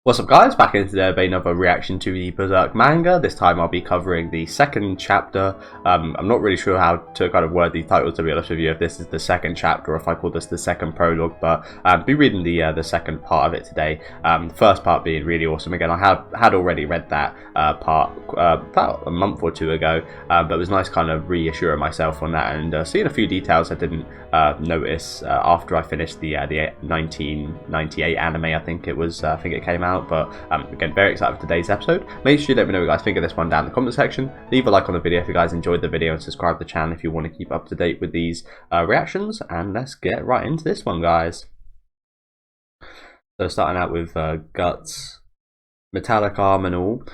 What's up guys, back in today with another reaction to the Berserk manga. This time I'll be covering the second chapter. I'm not really sure how to kind of word these titles, to be honest with you, if this is the second chapter or if I call this the second prologue, but I'll be reading the second part of it today. The first part being really awesome. Again, I had already read that part about a month or two ago, but it was nice kind of reassuring myself on that and seeing a few details I didn't notice after I finished the 1998 anime, I think it came out. But again, very excited for today's episode. Make sure you let me know what you guys think of this one down in the comment section. Leave a like on the video if you guys enjoyed the video, and subscribe to the channel if you want to keep up to date with these reactions. And let's get right into this one, guys. So starting out with Guts, metallic arm and all.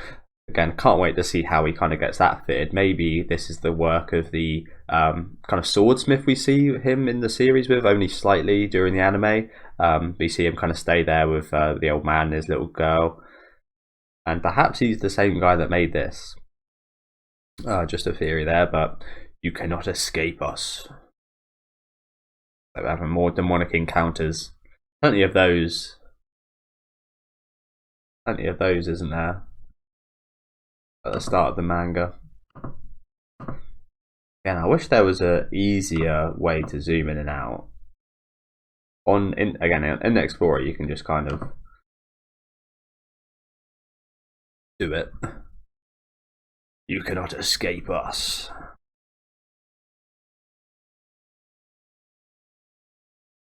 Again, can't wait to see how he kind of gets that fitted. Maybe this is the work of the kind of swordsmith we see him in the series with, only slightly during the anime. We see him kind of stay there with the old man and his little girl. And perhaps he's the same guy that made this. Just a theory there, but you cannot escape us. So we're having more demonic encounters. Plenty of those. Plenty of those, isn't there? At the start of the manga. Again, I wish there was an easier way to zoom in and out. In the Explorer, you can just kind of do it. You cannot escape us.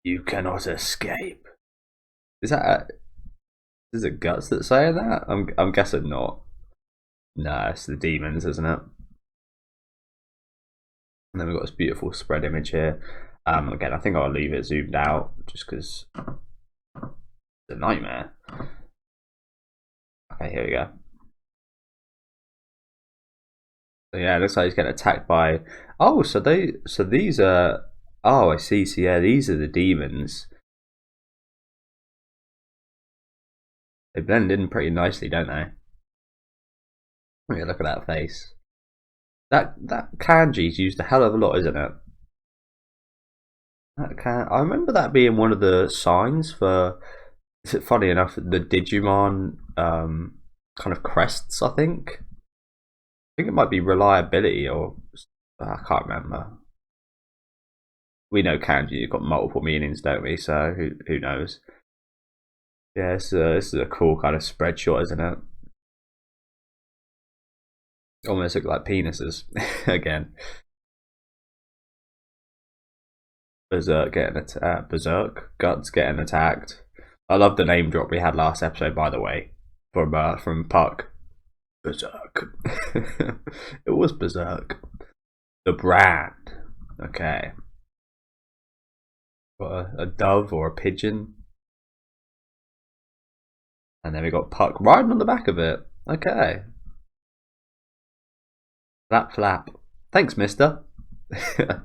You cannot escape. Is it Guts that's saying that? I'm guessing not. No, it's the demons, isn't it? And then we've got this beautiful spread image here. Again, I think I'll leave it zoomed out just because it's a nightmare. Okay, here we go. So yeah, it looks like he's getting attacked by. Oh, so these are. Oh, I see. So yeah, these are the demons. They blend in pretty nicely, don't they? Yeah, look at that face. That kanji's used a hell of a lot, isn't it? I remember that being one of the signs for. Is it funny enough the Digimon kind of crests? I think it might be reliability or I can't remember. We know kanji have got multiple meanings, don't we? So who knows? Yeah, this is a cool kind of spread shot, isn't it? Almost look like penises again. Berserk Guts getting attacked. I love the name drop we had last episode, by the way, from Puck. Berserk. It was Berserk. The brand. Okay. Got a dove or a pigeon, and then we got Puck riding on the back of it. Okay. Flap flap. Thanks, mister. So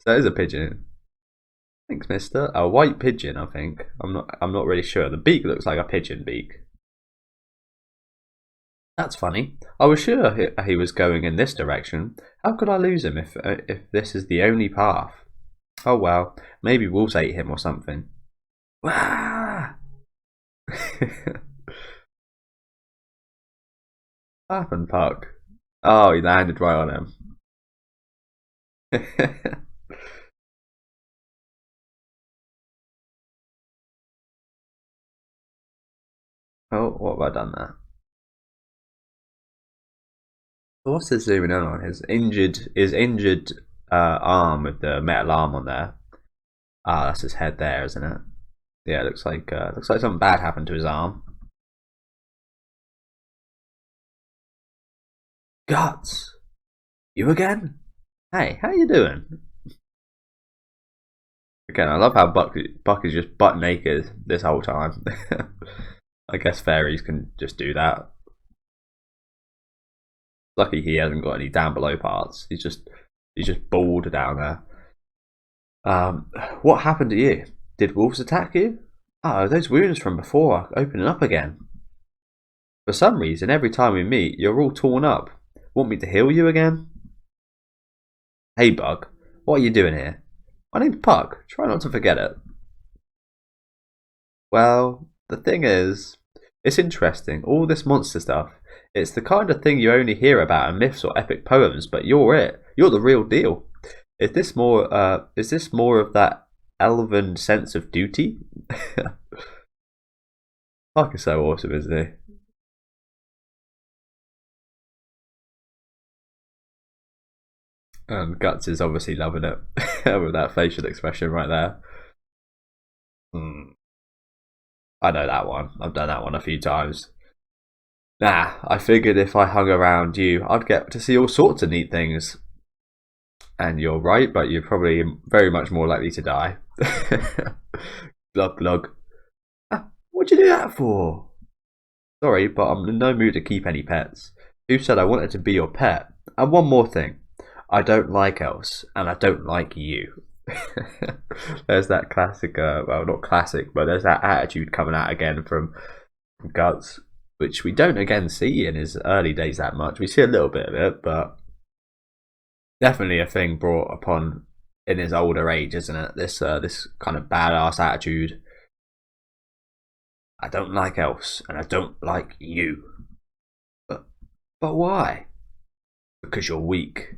there's a pigeon. Thanks, mister. A white pigeon, I think. I'm not really sure. The beak looks like a pigeon beak. That's funny. I was sure he was going in this direction. How could I lose him if this is the only path? Oh well, maybe wolves ate him or something. Wah! What happened, Puck? Oh, he landed right on him. Oh, what have I done there? What's this zooming in on? His injured arm with the metal arm on there. Ah, that's his head there, isn't it? Yeah, it looks like something bad happened to his arm. Guts, you again? Hey, how you doing? Again, I love how Buck is just butt naked this whole time. I guess fairies can just do that. Lucky he hasn't got any down below parts. He's just bald down there. What happened to you? Did wolves attack you? Oh, those wounds from before are opening up again. For some reason, every time we meet, you're all torn up. Want me to heal you again? Hey, Bug. What are you doing here? My name's Puck. Try not to forget it. Well, the thing is, It's interesting. All this monster stuff. It's the kind of thing you only hear about in myths or epic poems, but you're it. You're the real deal. Is this more? Is this more of that elven sense of duty? Mark is so awesome, isn't he? Guts is obviously loving it with that facial expression right there. I know that one. I've done that one a few times. Nah, I figured if I hung around you, I'd get to see all sorts of neat things. And you're right, but you're probably very much more likely to die. Glug glug. What'd you do that for? Sorry, but I'm in no mood to keep any pets. Who said I wanted to be your pet? And one more thing. I don't like elves, and I don't like you. There's that classic, well, not classic, but there's that attitude coming out again from Guts, which we don't again see in his early days that much. We see a little bit of it, but definitely a thing brought upon in his older age, isn't it? This kind of badass attitude. I don't like elves, and I don't like you. But why? Because you're weak.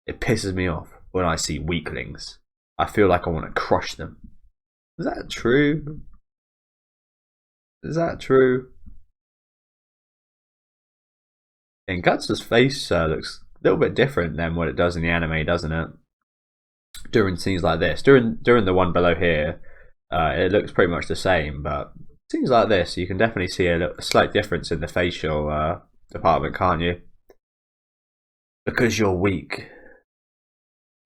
It pisses me off when I see weaklings. I feel like I want to crush them. Is that true? Is that true? And Guts' face looks a little bit different than what it does in the anime, doesn't it? During scenes like this, during the one below here, it looks pretty much the same. But scenes like this, you can definitely see a slight difference in the facial department, can't you? Because you're weak.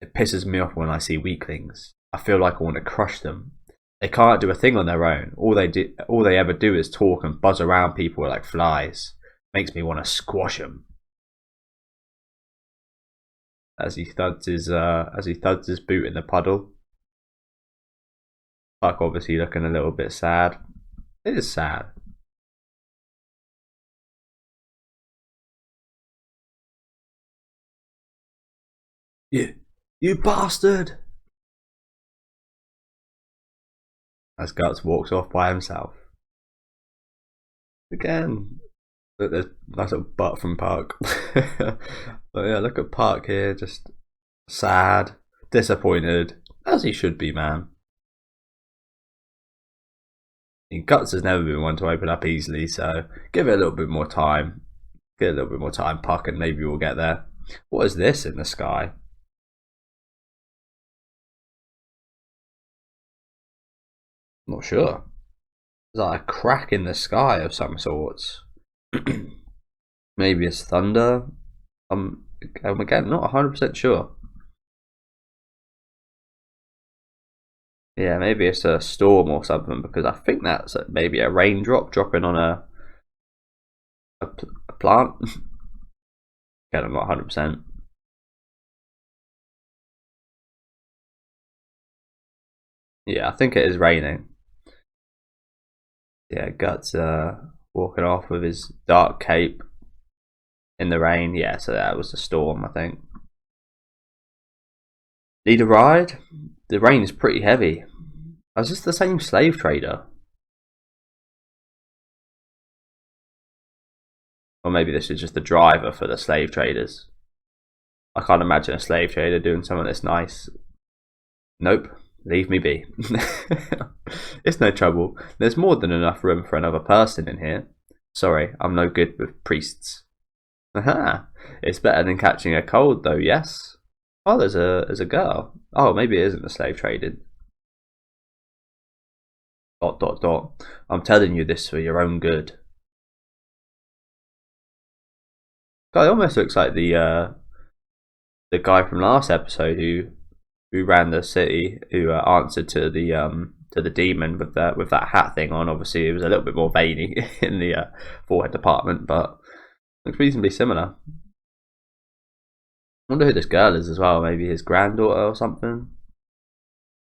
It pisses me off when I see weaklings. I feel like I want to crush them. They can't do a thing on their own. All they ever do is talk and buzz around people like flies. Makes me want to squash them. As he thuds his boot in the puddle. Puck obviously looking a little bit sad. It is sad. You bastard! As Guts walks off by himself. Again, there's a nice little butt from Puck. But yeah, look at Puck here, just sad, disappointed, as he should be, man. And Guts has never been one to open up easily, so give it a little bit more time. Get a little bit more time, Puck, and maybe we'll get there. What is this in the sky? Not sure. There's like a crack in the sky of some sorts. Maybe it's thunder. I'm again not 100% sure. Yeah, maybe it's a storm or something, because I think that's maybe a raindrop dropping on a plant. Again, I'm not 100%. Yeah, I think it is raining. Yeah, Guts walking off with his dark cape in the rain. Yeah, so that was the storm, I think. Need a ride? The rain is pretty heavy. Is this the same slave trader? Or maybe this is just the driver for the slave traders. I can't imagine a slave trader doing something that's nice. Nope. Leave me be. It's no trouble. There's more than enough room for another person in here. Sorry, I'm no good with priests. Aha! It's better than catching a cold, though, yes? Oh, there's a girl. Oh, maybe it isn't a slave trading. ... I'm telling you this for your own good. God, it almost looks like the guy from last episode who ran the city, who answered to the demon with that hat thing on. Obviously, it was a little bit more veiny in the forehead department, but looks reasonably similar. I wonder who this girl is as well. Maybe his granddaughter or something.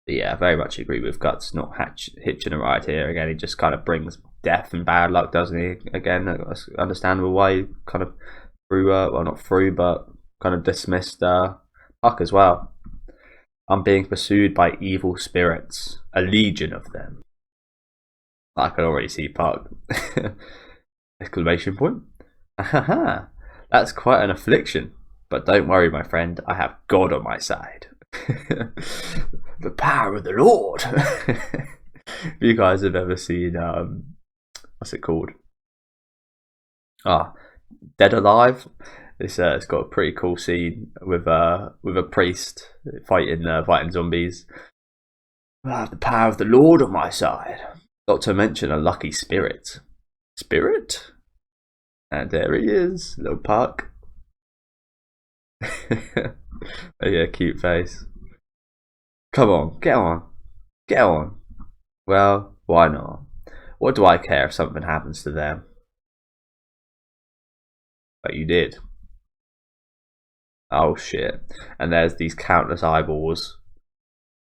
But yeah, I very much agree with Guts not hitching a ride here. Again, he just kind of brings death and bad luck, doesn't he? Again, it's understandable why he kind of threw, well, not threw, but kind of dismissed Puck as well. I'm being pursued by evil spirits, a legion of them. I can already see Puck. Exclamation point. Ahaha, that's quite an affliction. But don't worry, my friend, I have God on my side. The power of the Lord. If you guys have ever seen, what's it called? Dead Alive. It's got a pretty cool scene with a priest fighting zombies. The power of the Lord on my side. Not to mention a lucky spirit. Spirit? And there he is, little Puck. Oh, yeah, cute face. Come on, get on. Get on. Well, why not? What do I care if something happens to them? But you did. Oh shit. And there's these countless eyeballs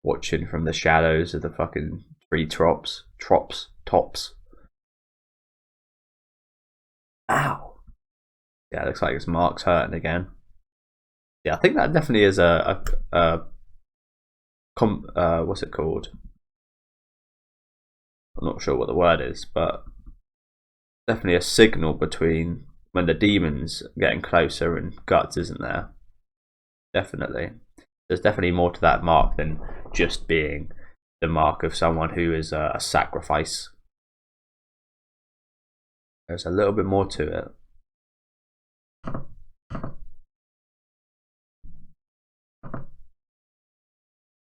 watching from the shadows of the fucking tree tops. Ow. Yeah, it looks like his mark's hurting again. Yeah, I think that definitely is what's it called? I'm not sure what the word is, but definitely a signal between when the demon's getting closer and Guts isn't there. Definitely. There's definitely more to that mark than just being the mark of someone who is a sacrifice. There's a little bit more to it.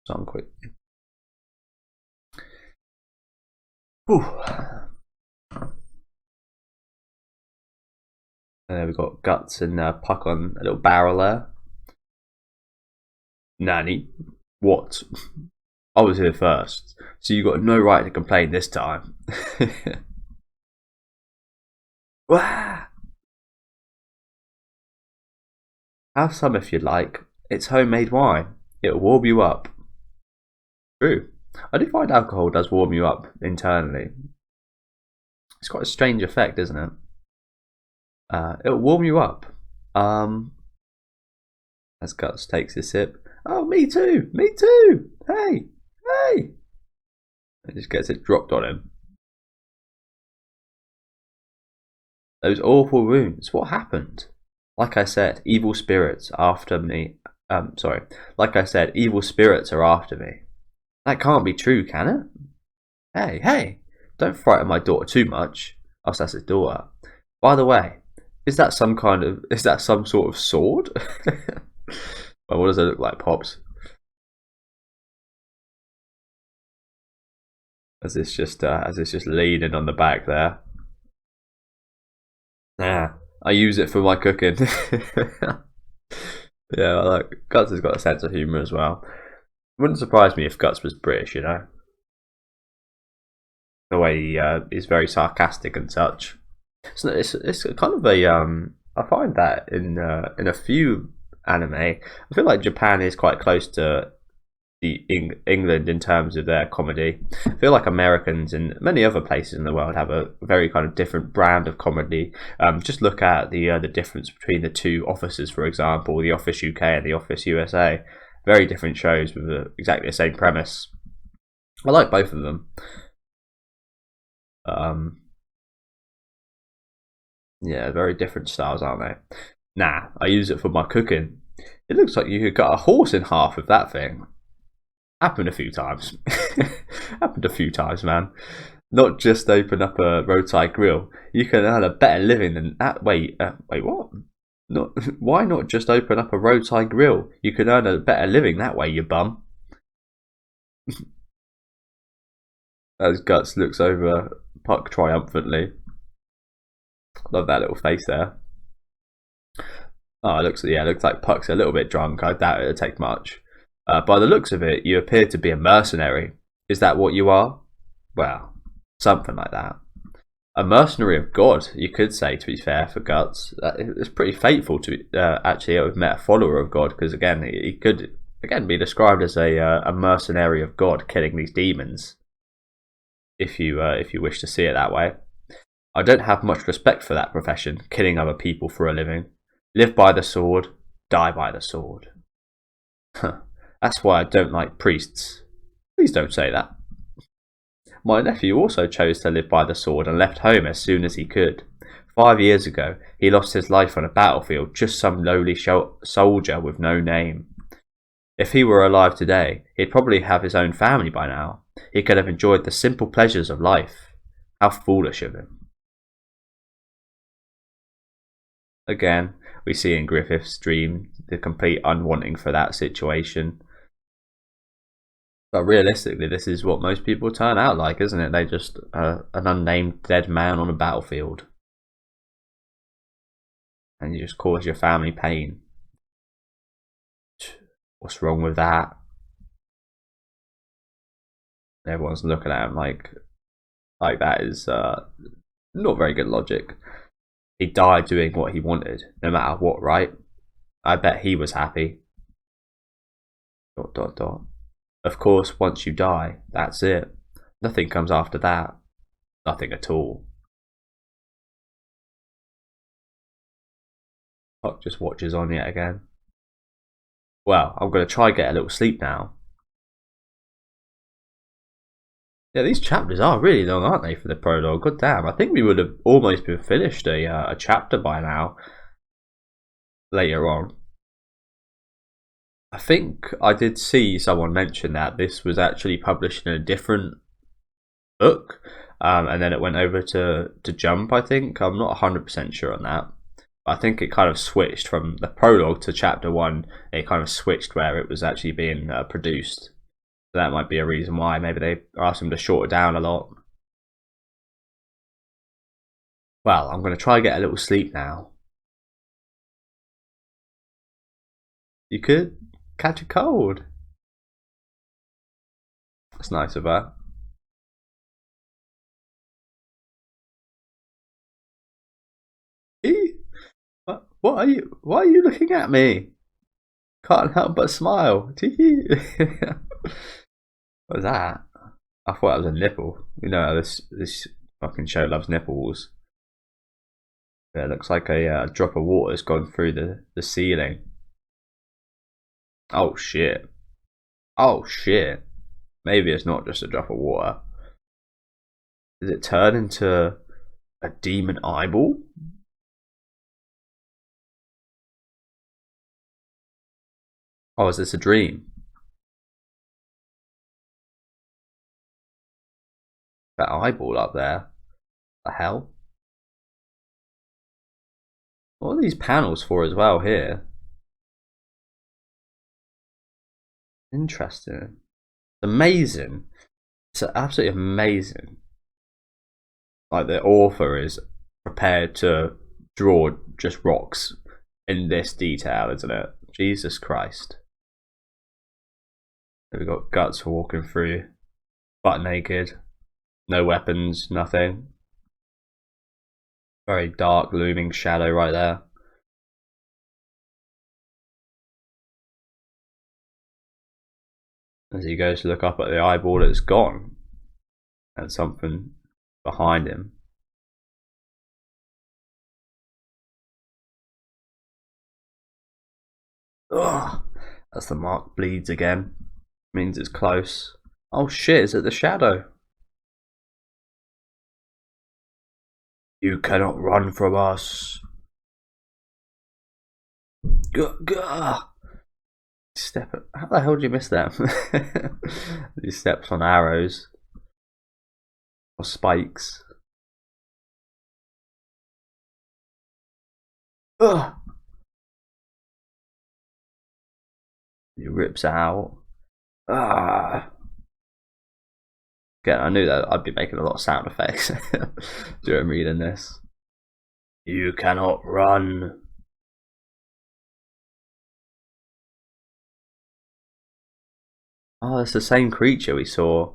Some quick. Whew. And there we've got Guts and Puck on a little barrel there. Nanny, what? I was here first, so you got no right to complain this time. Wah! Have some if you'd like. It's homemade wine. It'll warm you up. True. I do find alcohol does warm you up internally. It's quite a strange effect, isn't it? It'll warm you up. As Guts takes his sip. Oh, me too! Me too! Hey! Hey! It just gets it dropped on him. Those awful wounds. What happened? Like I said, evil spirits after me. Like I said, evil spirits are after me. That can't be true, can it? Hey, hey! Don't frighten my daughter too much. Oh, that's his daughter. By the way, is that some sort of sword? Well, what does it look like, Pops? As it's just leaning on the back there. Nah, I use it for my cooking. Yeah, like Guts has got a sense of humour as well. Wouldn't surprise me if Guts was British, you know. The way he is very sarcastic and such. So it's kind of a I find that in a few anime, I feel like Japan is quite close to England in terms of their comedy. I feel like Americans and many other places in the world have a very kind of different brand of comedy. Just look at the difference between the two Offices, for example, the Office UK and the Office USA. Very different shows with exactly the same premise. I like both of them. Yeah, very different styles, aren't they? Nah, I use it for my cooking. It looks like you could cut a horse in half with that thing. Happened a few times. Happened a few times, man. Not just open up a roadside grill. You can earn a better living than that. Wait, what? Why not just open up a roadside grill? You can earn a better living that way, you bum. As Guts looks over Puck triumphantly. Love that little face there. Oh, it looks like Puck's a little bit drunk. I doubt it'll take much. By the looks of it, you appear to be a mercenary. Is that what you are? Well, something like that. A mercenary of God, you could say, to be fair, for Guts. It's pretty fateful to actually have met a follower of God, because again, he could be described as a mercenary of God, killing these demons. If you wish to see it that way. I don't have much respect for that profession, killing other people for a living. Live by the sword, die by the sword. That's why I don't like priests. Please don't say that. My nephew also chose to live by the sword and left home as soon as he could. 5 years ago, he lost his life on a battlefield, just some lowly soldier with no name. If he were alive today, he'd probably have his own family by now. He could have enjoyed the simple pleasures of life. How foolish of him. Again, we see in Griffith's dream the complete unwanting for that situation. But realistically, this is what most people turn out like, isn't it? They just an unnamed dead man on a battlefield. And you just cause your family pain. What's wrong with that? Everyone's looking at him like that is not very good logic. He died doing what he wanted, no matter what, right? I bet he was happy. ... Of course, once you die, that's it. Nothing comes after that. Nothing at all. Puck just watches on yet again. Well, I'm going to try get a little sleep now. Yeah, these chapters are really long, aren't they, for the prologue? God damn, I think we would have almost been finished a chapter by now. Later on. I think I did see someone mention that this was actually published in a different book. And then it went over to Jump, I think. I'm not 100% sure on that. I think it kind of switched from the prologue to chapter 1. It kind of switched where it was actually being produced. So that might be a reason why. Maybe they asked him to short it down a lot. Well, I'm going to try and get a little sleep now. You could catch a cold. That's nice of her. What are you? Why are you looking at me? Can't help but smile. What was that? I thought it was a nipple. You know how this fucking show loves nipples. Yeah, it looks like a drop of water has gone through the ceiling. Oh shit. Oh shit. Maybe it's not just a drop of water. Does it turn into a demon eyeball? Oh, is this a dream? That eyeball up there. The hell? What are these panels for as well here? Interesting. Amazing. It's absolutely amazing. Like the author is prepared to draw just rocks in this detail, isn't it? Jesus Christ. We've got Guts walking through, butt naked, no weapons, nothing. Very dark, looming shadow right there. As he goes to look up at the eyeball, it's gone. And something behind him. Ugh, as the mark bleeds again. Means it's close. Oh shit, is it the shadow? You cannot run from us. Gah. Step. How the hell did you miss that? These steps on arrows or spikes. Ugh. He rips out. Ah. Again, I knew that I'd be making a lot of sound effects during reading this. You cannot run. Oh, it's the same creature we saw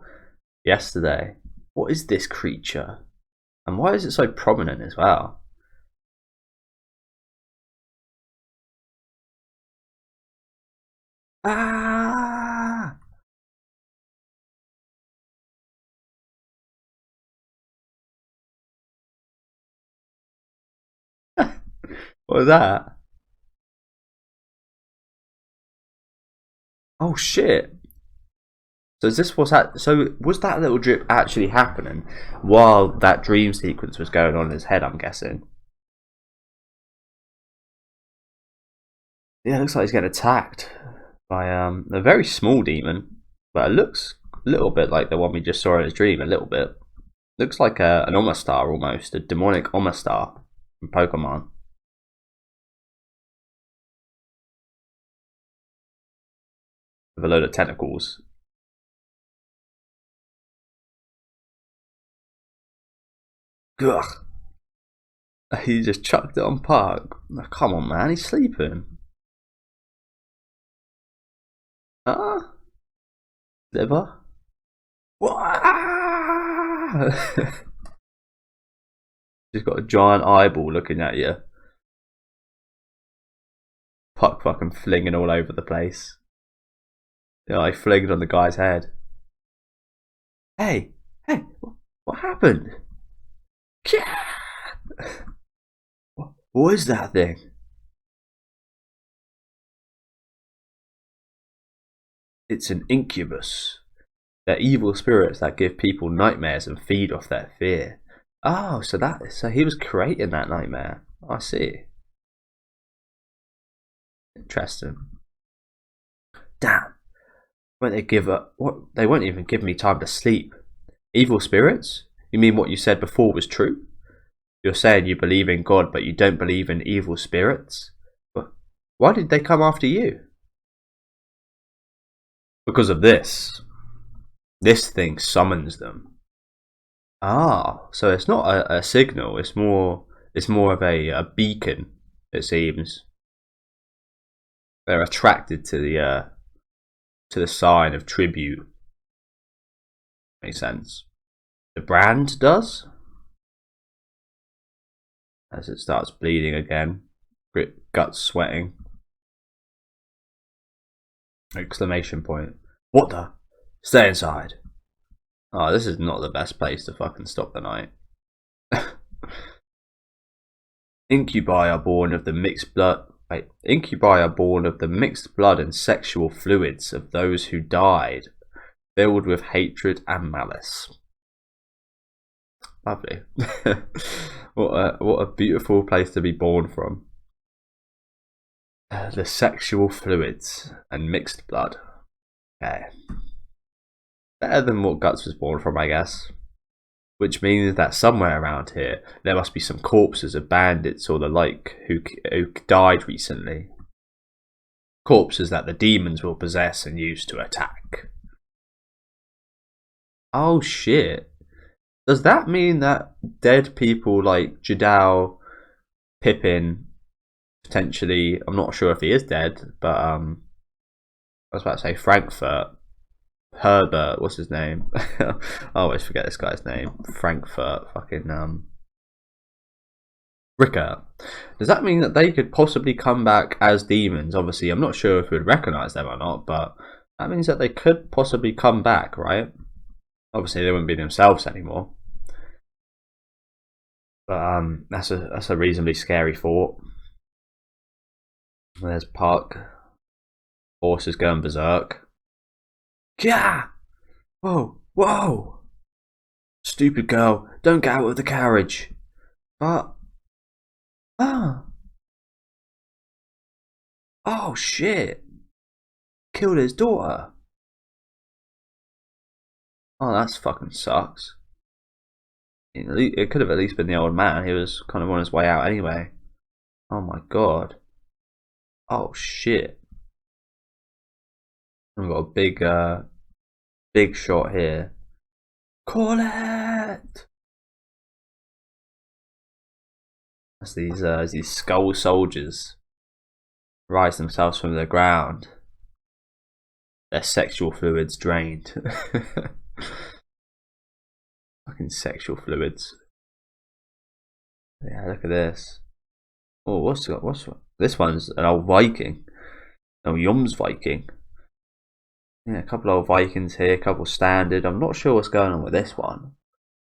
yesterday. What is this creature? And why is it so prominent as well? Ah! What was that? Oh shit! So is this what's so was that little drip actually happening while that dream sequence was going on in his head, I'm guessing? Yeah, it looks like he's getting attacked by a very small demon, but it looks a little bit like the one we just saw in his dream, a little bit. Looks like an Omastar almost, a demonic Omastar from Pokemon. With a load of tentacles. Ugh. He just chucked it on Park. Oh, come on, man, he's sleeping. Huh? Liver? Just got a giant eyeball looking at you. Puck fucking flinging all over the place. Yeah, I flinged on the guy's head. Hey, what happened? What is that thing? It's an incubus. They're evil spirits that give people nightmares and feed off their fear. Oh, so he was creating that nightmare. I see. Interesting. Damn. Won't they give up? What? They won't even give me time to sleep. Evil spirits? You mean what you said before was true? You're saying you believe in God, but you don't believe in evil spirits? But why did they come after you? Because of this. This thing summons them. Ah, so it's not a signal. It's more of a beacon. It seems they're attracted to the sign of tribute. Makes sense. The brand does. As it starts bleeding again, guts sweating. Exclamation point. What the? Stay inside. Oh, this is not the best place to fucking stop the night. Incubi are born of the mixed blood. Wait, incubi are born of the mixed blood and sexual fluids of those who died, filled with hatred and malice. Lovely. What a beautiful place to be born from. The sexual fluids and mixed blood. Okay. Better than what Guts was born from, I guess. Which means that somewhere around here there must be some corpses of bandits or the like who died recently. Corpses that the demons will possess and use to attack. Oh shit. Does that mean that dead people like Jadal, Pippin, potentially, I'm not sure if he is dead, but I was about to say Frankfurt, Herbert, what's his name? I always forget this guy's name. Frankfurt, fucking Ricker. Does that mean that they could possibly come back as demons? Obviously, I'm not sure if we'd recognise them or not, but that means that they could possibly come back, right? Obviously, they wouldn't be themselves anymore. But that's a reasonably scary thought. There's Park. Horses going berserk. Yeah! Whoa! Stupid girl, don't get out of the carriage. But oh shit! Killed his daughter. Oh, that's fucking sucks. It could have at least been the old man. He was kind of on his way out anyway. Oh my god. Oh shit. I've got a big shot here. Call it! That's these skull soldiers rise themselves from the ground. Their sexual fluids drained. Fucking sexual fluids. Yeah, look at this. Oh, what's this one's an old Viking. No, Yum's Viking. Yeah, a couple of Vikings here, a couple standard. I'm not sure what's going on with this one.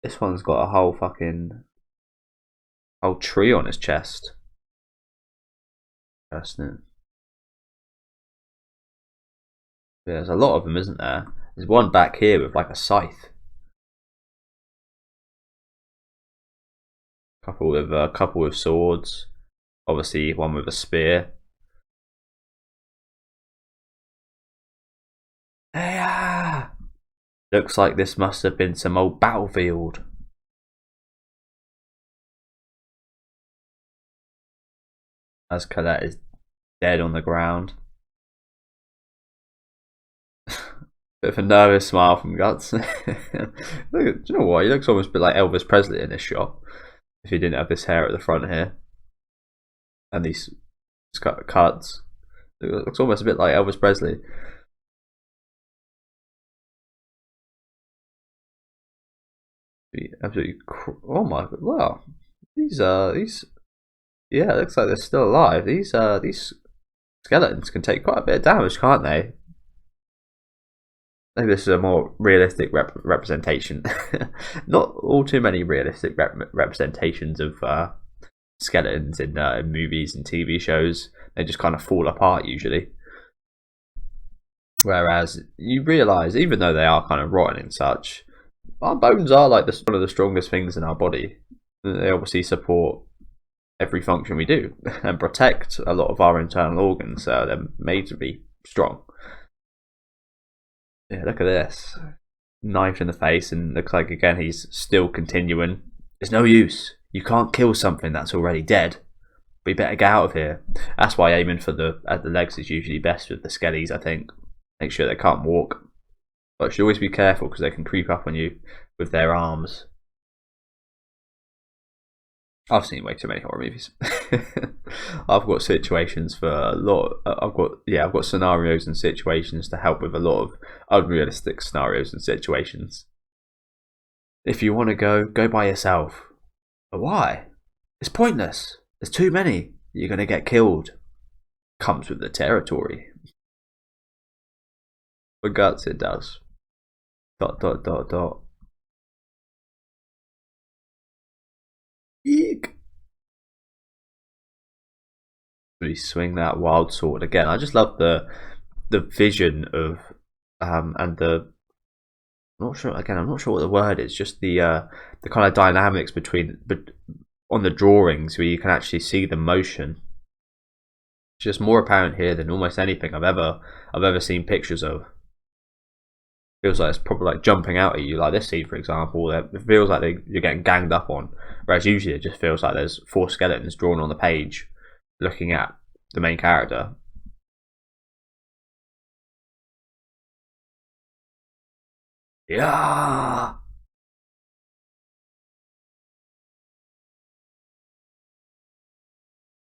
This one's got a whole tree on his chest. Interesting. Yeah, there's a lot of them, isn't there? There's one back here with like a scythe. Couple with swords. Obviously, one with a spear. Yeah. Looks like this must have been some old battlefield. As Colette is dead on the ground. Bit of a nervous smile from Guts. Do you know what? He looks almost a bit like Elvis Presley in this shot. If he didn't have this hair at the front here. And these cuts. It looks almost a bit like Elvis Presley. Absolutely. Oh my god! Wow, these yeah, it looks like they're still alive. These skeletons can take quite a bit of damage, can't they? Maybe this is a more realistic representation. Not all too many realistic representations of skeletons in movies and TV shows. They just kind of fall apart usually. Whereas you realise, even though they are kind of rotten and such, our bones are like one of the strongest things in our body. They obviously support every function we do and protect a lot of our internal organs. So they're made to be strong. Yeah, look at this. Knife in the face, and looks like again he's still continuing. There's no use. You can't kill something that's already dead. We better get out of here. That's why aiming for the legs is usually best with the skellies, I think. Make sure they can't walk. But you should always be careful because they can creep up on you with their arms. I've seen way too many horror movies. I've got situations for a lot. I've got scenarios and situations to help with a lot of unrealistic scenarios and situations. If you want to go by yourself. But why? It's pointless. There's too many. You're gonna get killed. Comes with the territory. For Guts, it does. ... Eek. Really swing that wild sword again. I just love the vision of and the I'm not sure again. I'm not sure what the word is. Just the kind of dynamics on the drawings where you can actually see the motion. It's just more apparent here than almost anything I've ever seen pictures of. Feels like it's probably like jumping out at you, like this scene, for example. It feels like you're getting ganged up on, whereas usually it just feels like there's 4 skeletons drawn on the page, looking at the main character. Yeah.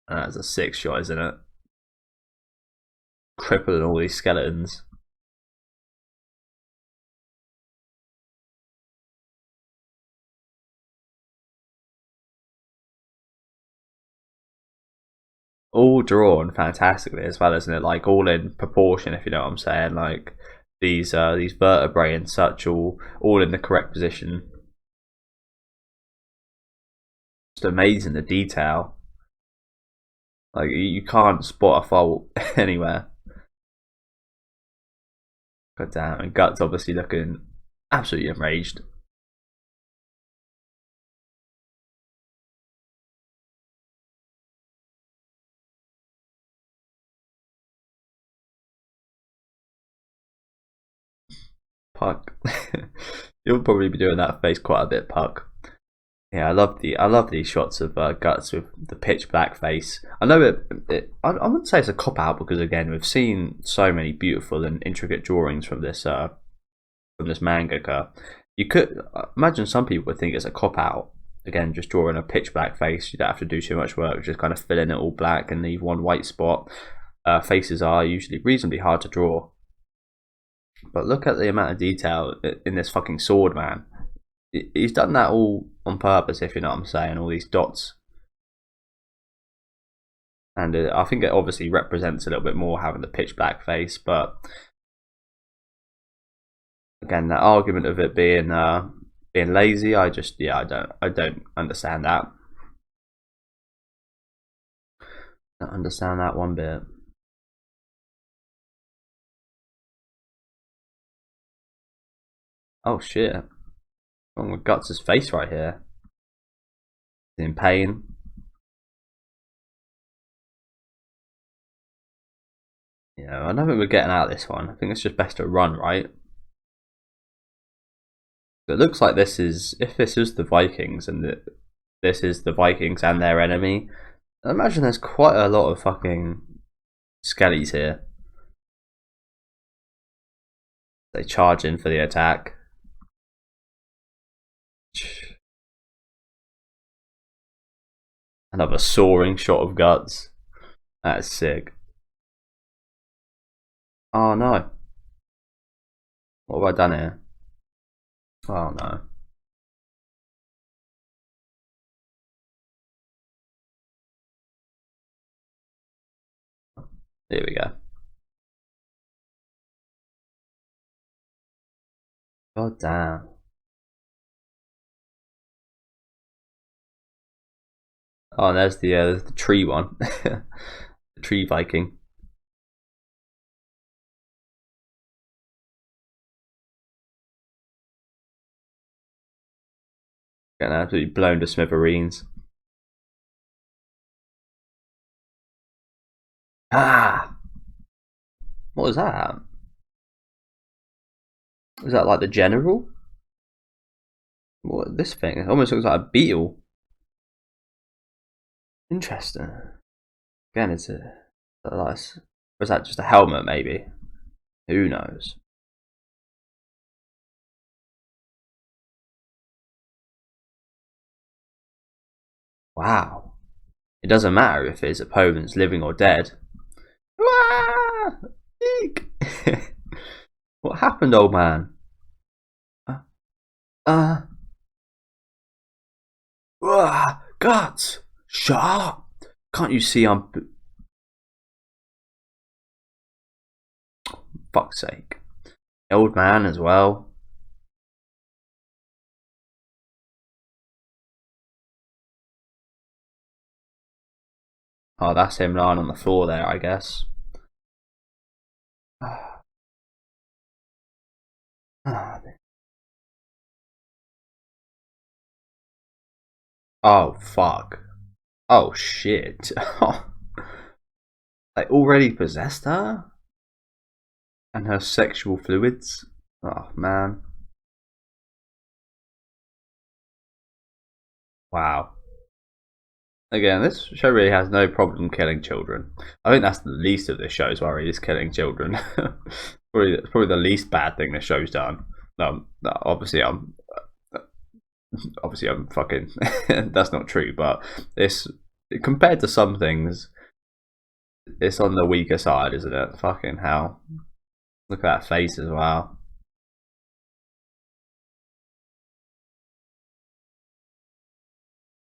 That's a 6 shot, isn't it? Crippling all these skeletons. All drawn fantastically as well, isn't it? Like all in proportion, if you know what I'm saying. Like these vertebrae and such, all in the correct position. Just amazing the detail. Like you can't spot a fault anywhere. God damn, and Guts obviously looking absolutely enraged. Puck. You'll probably be doing that face quite a bit, Puck. Yeah, I love these shots of Guts with the pitch black face. I know I wouldn't say it's a cop out because again we've seen so many beautiful and intricate drawings from this mangaka. You could imagine some people would think it's a cop out. Again, just drawing a pitch black face, you don't have to do too much work. Just kind of fill in it all black and leave one white spot. Faces are usually reasonably hard to draw, but look at the amount of detail in this fucking sword, man. He's done that all on purpose, if you know what I'm saying. All these dots, and I think it obviously represents a little bit more having the pitch black face. But again, that argument of it being lazy, I don't understand that. I don't understand that one bit. Oh shit. Oh my Guts' face right here. He's in pain. Yeah, I don't think we're getting out of this one. I think it's just best to run, right? It looks like this is, if this is the Vikings and this is the Vikings and their enemy, I imagine there's quite a lot of fucking skellies here. They charge in for the attack. Another soaring shot of Guts. That is sick. Oh no. What have I done here? Oh no. Here we go. God damn. Oh, and there's the tree one. The tree Viking. Getting absolutely blown to smithereens. Ah! What was that? Is that like the general? What, this thing? It almost looks like a beetle. Interesting. Again, it's a nice. Or is that just a helmet, maybe? Who knows? Wow. It doesn't matter if his opponent's living or dead. Ah! Eek! What happened, old man? Uh, uh, Guts! Shut up! Can't you see I'm. Fuck's sake. Old man as well. Oh, that's him lying on the floor there, I guess. Oh, fuck. Oh, shit. They already possessed her? And her sexual fluids? Oh, man. Wow. Again, this show really has no problem killing children. I think that's the least of this show's worry, is killing children. probably the least bad thing this show's done. No, obviously I'm fucking that's not true, but it's compared to some things, it's on the weaker side, isn't it? Fucking hell. Look at that face as well.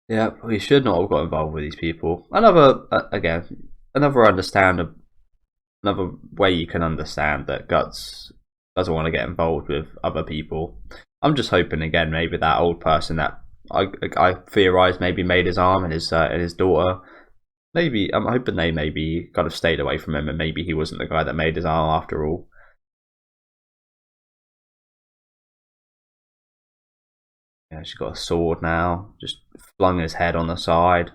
Yeah, we should not have got involved with these people. Another another way you can understand that Guts doesn't want to get involved with other people. I'm just hoping again, maybe that old person that I theorized maybe made his arm and his daughter. Maybe I'm hoping they maybe kind of stayed away from him, and maybe he wasn't the guy that made his arm after all. Yeah, she's got a sword now. Just flung his head on the side.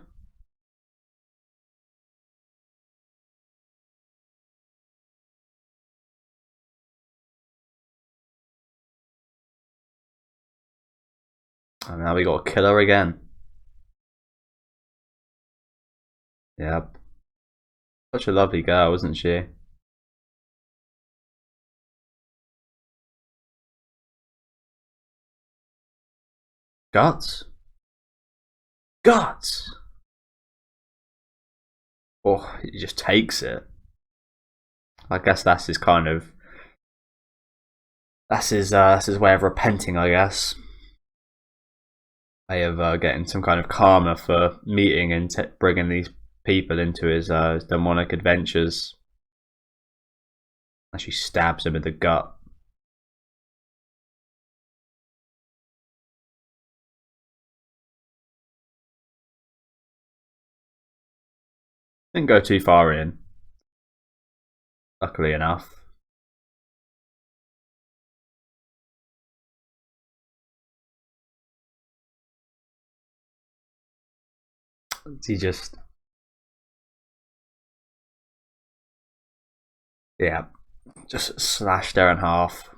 And now we got a killer again. Yep. Such a lovely girl, isn't she? Guts? Guts! Oh, he just takes it. I guess that's his kind of. That's his way of repenting, I guess. Way of getting some kind of karma for meeting and bringing these people into his demonic adventures. And she stabs him in the gut. Didn't go too far in, luckily enough. He just, yeah, just slashed her in half.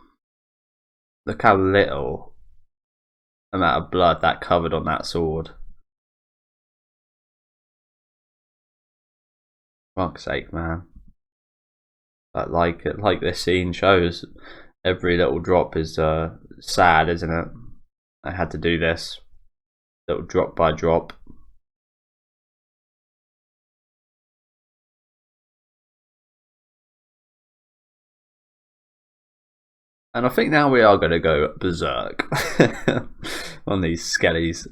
Look how little amount of blood that covered on that sword. Fuck's sake, man. But like this scene shows, every little drop is sad, isn't it? I had to do this, little drop by drop. And I think now we are going to go berserk on these skellies.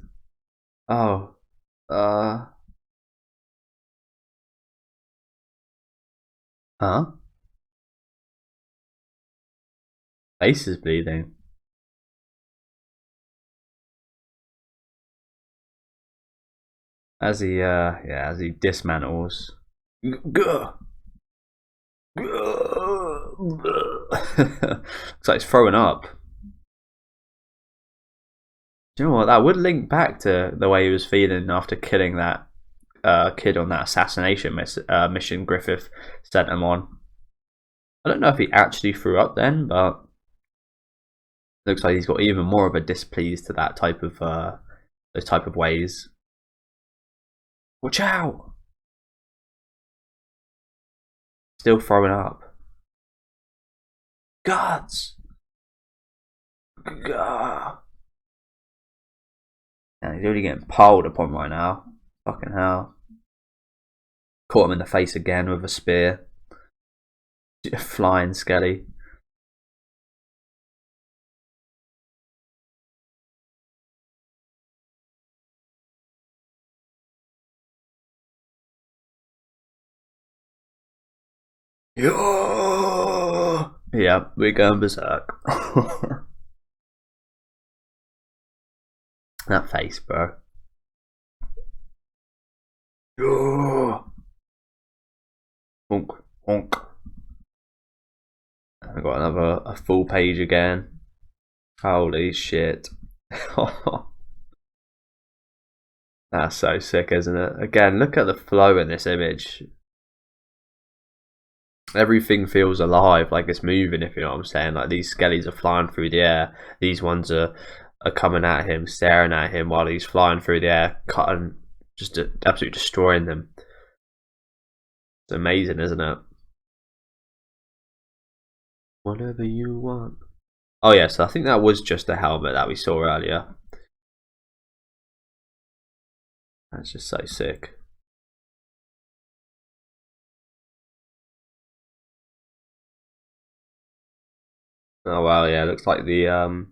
Oh, huh? Face is bleeding. As he, as he dismantles. Looks like he's throwing up. Do you know what? That would link back to the way he was feeling after killing that kid on that assassination mission Griffith sent him on. I don't know if he actually threw up then, but looks like he's got even more of a displeased to that type of those type of ways. Watch out! Still throwing up. Guts! Gah! Yeah, he's already getting piled upon right now. Fucking hell. Caught him in the face again with a spear. Flying skelly. Yeah, we're going berserk. That face, bro. Honk, honk. I got a full page again. Holy shit. That's so sick, isn't it? Again, look at the flow in this image. Everything feels alive, like it's moving, if you know what I'm saying. Like these skellies are flying through the air. These ones are coming at him, staring at him while he's flying through the air, cutting, just absolutely destroying them. It's amazing, isn't it? Whatever you want. Oh yeah, so I think that was just the helmet that we saw earlier. That's just so sick. Oh wow, yeah, looks like the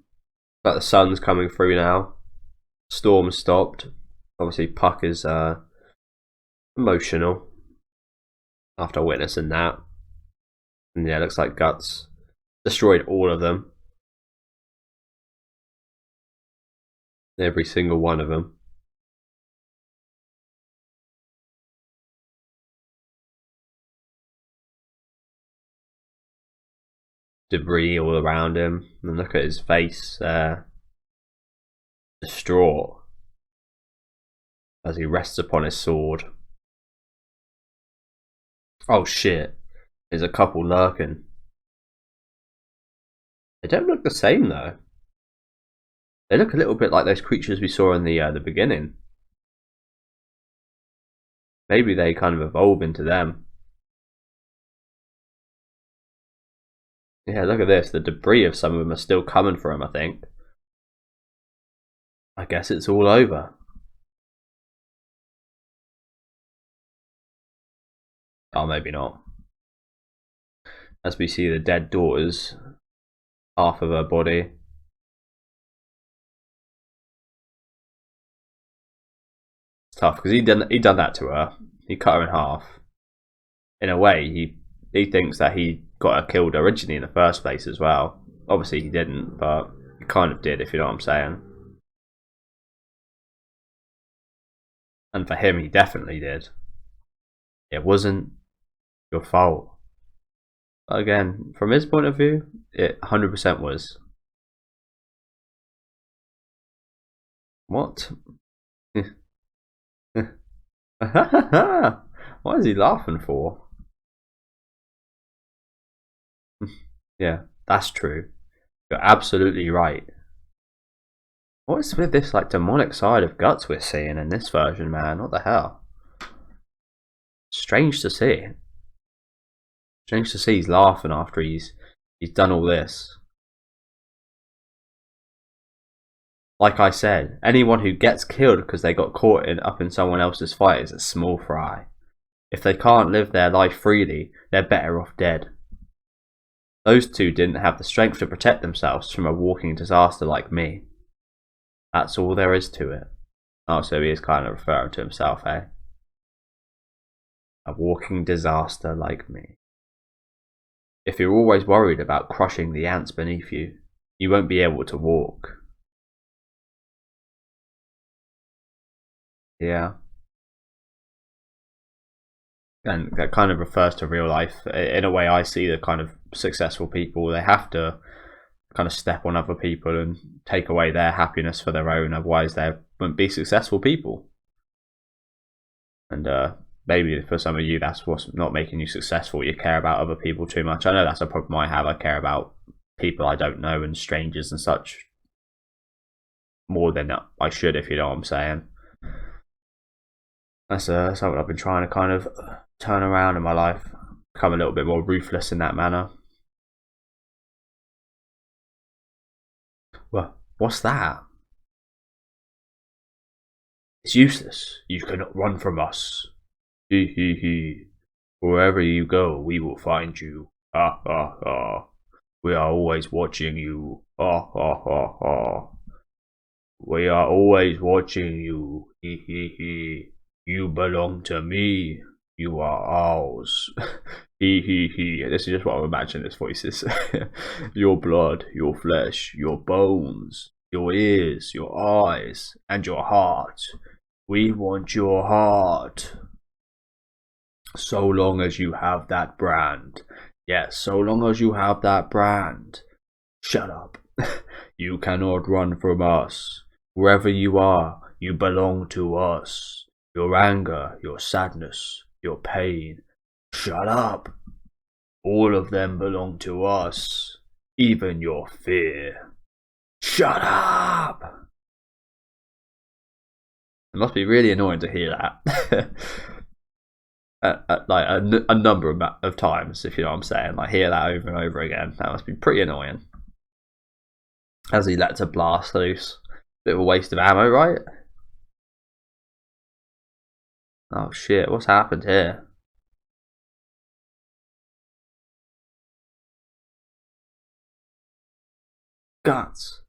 sun's coming through now. Storm stopped. Obviously Puck is emotional after witnessing that. And yeah, looks like Guts destroyed all of them. Every single one of them. Debris all around him. And look at his face, distraught as he rests upon his sword. Oh shit, there's a couple lurking. They don't look the same though. They look a little bit like those creatures we saw in the beginning. Maybe they kind of evolve into them. Yeah, look at this. The debris of some of them are still coming for him, I think. I guess it's all over. Oh, maybe not. As we see the dead daughter's half of her body. It's tough because he done that to her. He cut her in half. In a way, he thinks that he got her killed originally in the first place as well. Obviously he didn't, but he kind of did, if you know what I'm saying. And for him, he definitely did. It wasn't your fault. But again, from his point of view, it 100% was. What? What is he laughing for? Yeah, that's true. You're absolutely right. What is with this like demonic side of Guts we're seeing in this version, man? What the hell? Strange to see. Strange to see he's laughing after he's done all this. Like I said, anyone who gets killed because they got caught up in someone else's fight is a small fry. If they can't live their life freely, they're better off dead. Those two didn't have the strength to protect themselves from a walking disaster like me. That's all there is to it. Oh, so he is kind of referring to himself, eh? A walking disaster like me. If you're always worried about crushing the ants beneath you, you won't be able to walk. Yeah. And that kind of refers to real life. In a way, I see the kind of successful people, they have to kind of step on other people and take away their happiness for their own, otherwise they wouldn't be successful people. And maybe for some of you that's what's not making you successful. You care about other people too much. I know that's a problem I have. I care about people I don't know and strangers and such more than I should, if you know what I'm saying. That's something I've been trying to kind of turn around in my life, become a little bit more ruthless in that manner. Well, what's that? It's useless. You cannot run from us. He he he. Wherever you go, we will find you. Ha ha ha. We are always watching you. Ha ha ha ha. We are always watching you. He he he. You belong to me. You are ours. He he he. This is just what I'm imagining this voice is. Your blood, your flesh, your bones, your ears, your eyes, and your heart. We want your heart. So long as you have that brand. Yes, so long as you have that brand. Shut up. You cannot run from us. Wherever you are, you belong to us. Your anger, your sadness, your pain. Shut up. All of them belong to us. Even your fear. Shut up. It must be really annoying to hear that. Like a number of times, if you know what I'm saying. Like, hear that over and over again. That must be pretty annoying. As he lets a blast loose. Bit of a waste of ammo, right? Oh shit, what's happened here? Guts.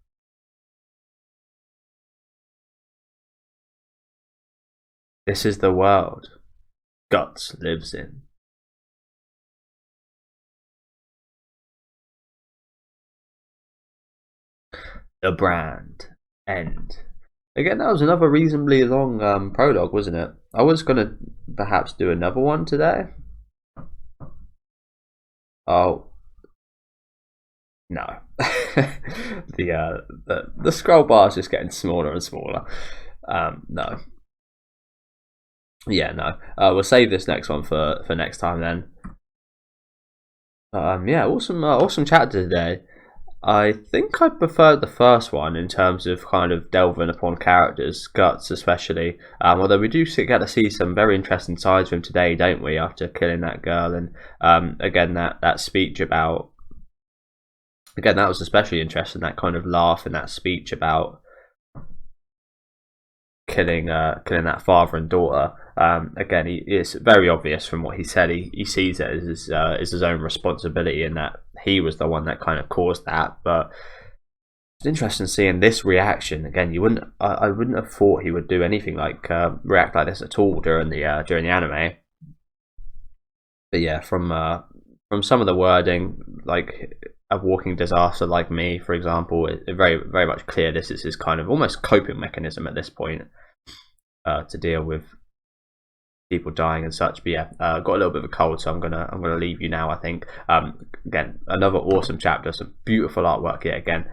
This is the world Guts lives in. The brand. End. Again, that was another reasonably long prologue, wasn't it? I was going to perhaps do another one today. Oh. No. the scroll bar is just getting smaller and smaller. No. Yeah, no. We'll save this next one for next time then. Yeah, awesome chapter today. I think I preferred the first one in terms of kind of delving upon characters, Guts especially. Although we do get to see some very interesting sides of him today, don't we? After killing that girl, and again that speech about. Again, that was especially interesting. That kind of laugh and that speech about killing that father and daughter. Again, it's very obvious from what he said. He sees it as his own responsibility, and that he was the one that kind of caused that. But it's interesting seeing this reaction again. I wouldn't have thought he would do anything like react like this at all during the anime. But yeah, from some of the wording, like a walking disaster like me, for example, it's very very much clear this is his kind of almost coping mechanism at this point to deal with people dying and such. But yeah, got a little bit of a cold, so I'm gonna leave you now, I think. Again, another awesome chapter, some beautiful artwork here again,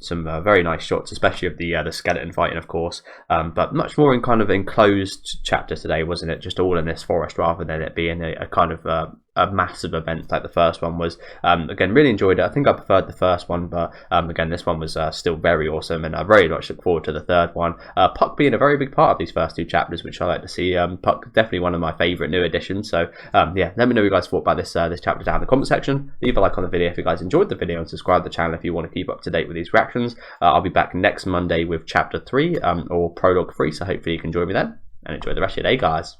some very nice shots, especially of the skeleton fighting, of course, but much more in kind of enclosed chapter today, wasn't it? Just all in this forest rather than it being a kind of a massive event like the first one was. Again, really enjoyed it. I think I preferred the first one, but again, this one was still very awesome, and I very much look forward to the third one. Puck being a very big part of these first two chapters, which I like to see. Puck definitely one of my favourite new additions. So yeah, let me know what you guys thought about this chapter down in the comment section. Leave a like on the video if you guys enjoyed the video, and subscribe to the channel if you want to keep up to date with these reactions. I'll be back next Monday with chapter 3 or prologue 3, so hopefully you can join me then, and enjoy the rest of your day, guys.